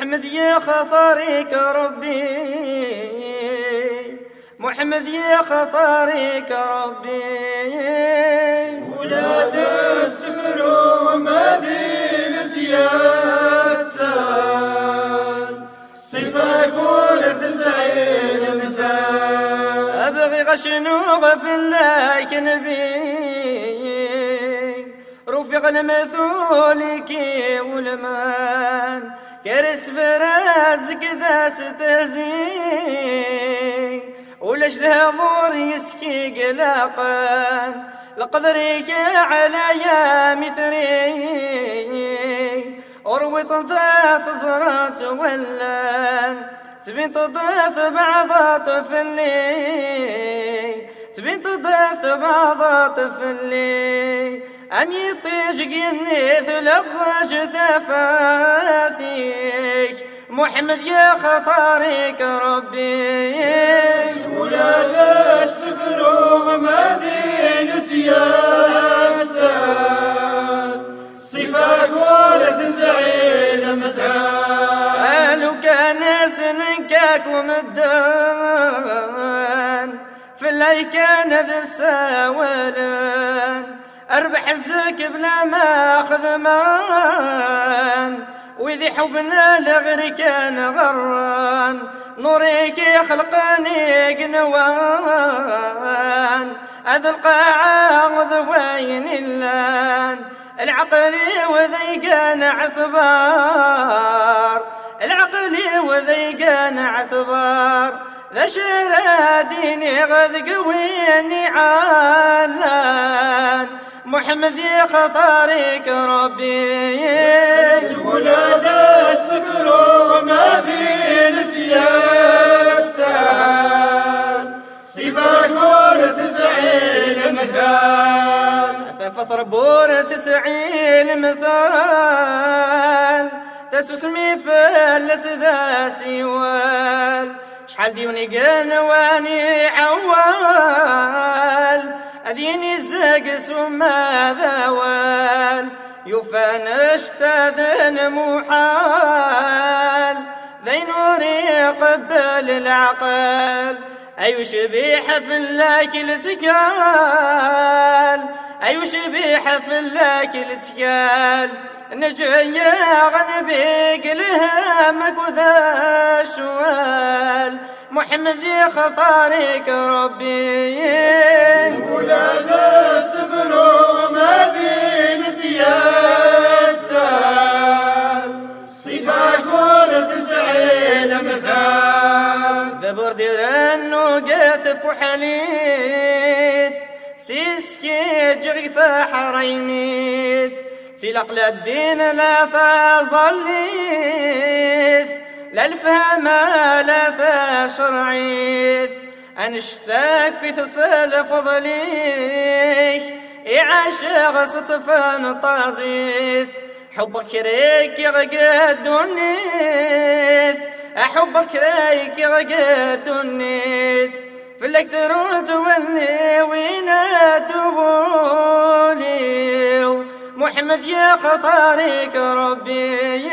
محمد يا خطارك ربي، محمد يا خطارك ربي. ولاد السفر ومدينة سيادتان صفة قولة سعيد مثال. أبغي غشنوغ في الله كنبي رفيق المثولك والمان كرس فرازك ذا ستزين ولش الهضور يسكي قلاقان لقدرك على يا مثري أروي طنطات زرات ولان تبين تضيف بعض طفلي تبين تضيف بعض طفلي أم يطيش قنيث لغش ثفاتيك محمد يا خطارك ربي. ولاد السفر ومدينة سيادتان صفة قولة سعيد مثال. قالوا كان سنكاك ومدان في اللي كان ذا الساولان أربح الزك بلا ما أخذ مان وذي حبنا لغير كان غران نوريك يخلقني قنوان أذ القاعة ذوين اللان العقلي وذي كان عثبار العقلي وذي كان عثبار ذا شراديني غذ قويني عالان محمد يا خطارك ربي. ولاد السفر ومدينة سيادتان صفة قولة سعيد مثال. ثفت ربور تسعين مثال تسوسمي فلس ذا سيوال شحال ديوني قنواني عوال أديني الزقس وما ذوال يوفان اشتاذن محال ذي نوري قبل العقل أي شبيحة في اللاكل تكال أي شبيحة في اللاكل تكال نجيا غنبيق لها مكوذا السؤال محمد يا خطارك ربي. ولاد السفر ومدينة سيادتان صفة قولة سعيد مثال. ذبر دير النوقات وحليث سيسكي جغث حريميث تلق للدين لا تظليث لا الفهم لا تشرعيث أنشتاك تصل فضليك إعاشق صطفان طازيث حبك ريك يغقد النيث أحبك ريك يغقد النيث فلك تروت ولي وينا تغولي محمد يا خطارك ربي.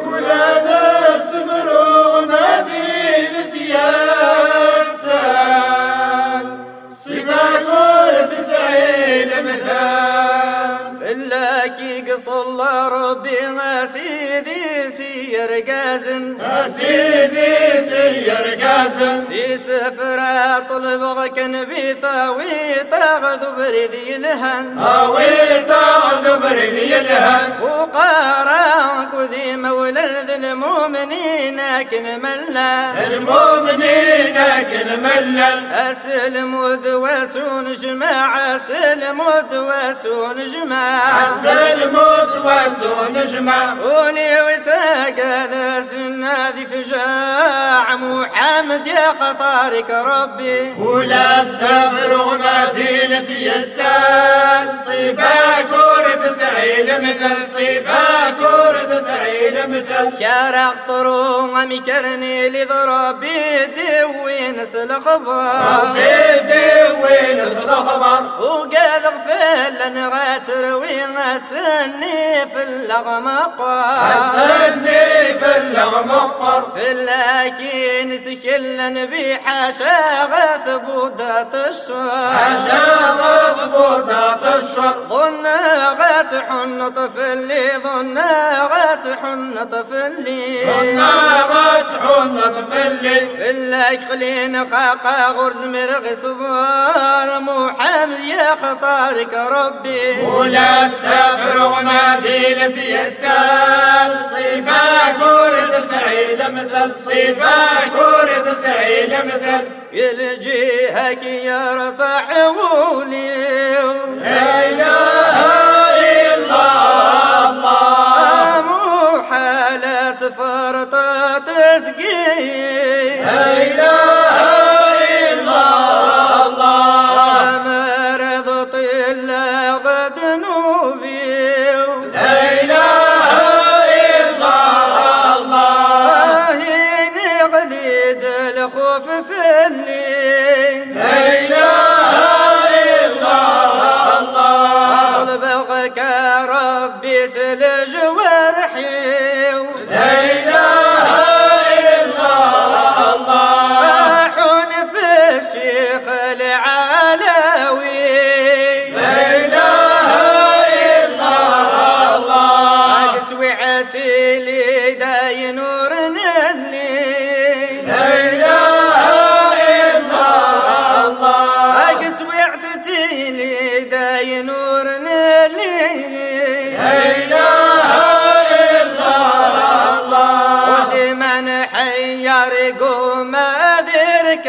ولاد السفر ومدينة سيادتان صفة قولة سعيد مثال. فلاكي قصلا ربي ما سيدي سير قازن سيدي سير قازن سي سفرة طلب غكن بيثاوي تاغذ بريدي الهن هاوي تاغذ بريدي الهن وقاراك وذي مولى المؤمنين كنملا المؤمنين كنملا أسلم وذواسون جماعة أسلم وذواسون جماعة أسلم وذواسون جماعة قولي وتاقذ سنادي فجاع محمد يا خطارك ربي. ولا السفر ومدينة سيادتان صفة كورة سعيد مثل صفة كورة سعيد مثل شارق طروم مكرني لضربي دوين وينس الخبر ربي دوينس الخبر وقاد غفل غاتر وينسني في اللغمقر السني في اللغمقر في اللاكين تكلن بحاشا غثبودات الشر حاشا غثبودات الشر ظن غاتحن طفلي ظن غاتحن طفلي غاتحن طفلي في اللاكلين خاقا غرز مرغي صبار محمد يا خطارك ربي ولا السفر وما دين سيتال صيفا كورة سعيد مثل صيفا كورة سعيد مثل يلجيهك يرضع ولي لا إله إلا الله مو حالة فرطة تسقي لا إله إلا الله مرض طل غد نوبي لا إله إلا الله نغليد الخوف في الليل لا إله إلا الله أطلبك ربي سل جوارحي لا إله إلا الله أحون في الشيخ العلوي لا إله إلا الله أقسوعتي لي داي نور الليل لا إله إلا الله أقسوعتي لي داي نور الليل لا إله إلا الله ولمن حير قوم ذرك